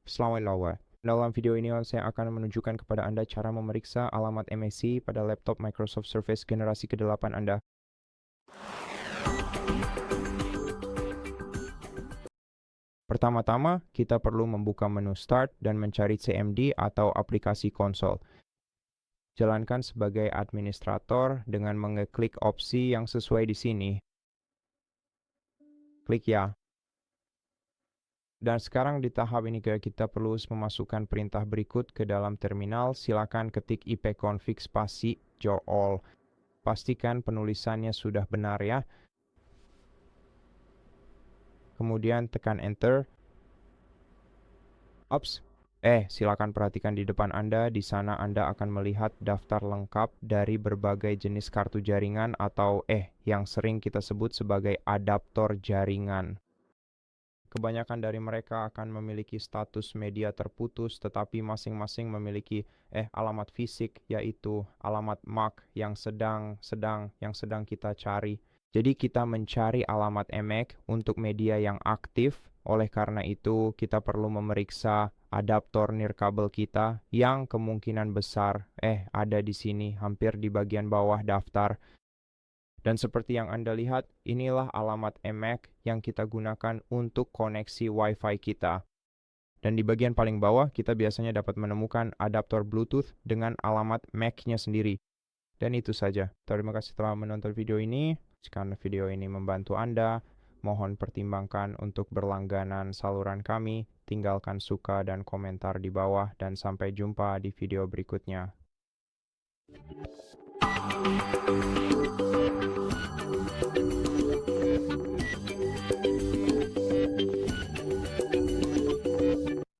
Selamat lawa. Dalam video ini saya akan menunjukkan kepada Anda cara memeriksa alamat MAC pada laptop Microsoft Surface generasi ke-8 Anda. Pertama-tama, kita perlu membuka menu Start dan mencari CMD atau aplikasi konsol. Jalankan sebagai administrator dengan mengeklik opsi yang sesuai di sini. Klik ya. Dan sekarang di tahap ini kita perlu memasukkan perintah berikut ke dalam terminal. Silakan ketik ipconfig spasi joe all. Pastikan penulisannya sudah benar ya. Kemudian tekan enter. Ops. Silakan perhatikan di depan Anda. Di sana Anda akan melihat daftar lengkap dari berbagai jenis kartu jaringan atau yang sering kita sebut sebagai adaptor jaringan. Kebanyakan dari mereka akan memiliki status media terputus, tetapi masing-masing memiliki alamat fisik, yaitu alamat MAC yang sedang kita cari. Jadi kita mencari alamat MAC untuk media yang aktif. Oleh karena itu, kita perlu memeriksa adaptor nirkabel kita yang kemungkinan besar ada di sini, hampir di bagian bawah daftar. Dan seperti yang Anda lihat, inilah alamat MAC yang kita gunakan untuk koneksi Wi-Fi kita. Dan di bagian paling bawah, kita biasanya dapat menemukan adaptor Bluetooth dengan alamat MAC-nya sendiri. Dan itu saja. Terima kasih telah menonton video ini. Jika video ini membantu Anda, mohon pertimbangkan untuk berlangganan saluran kami. Tinggalkan suka dan komentar di bawah, dan sampai jumpa di video berikutnya.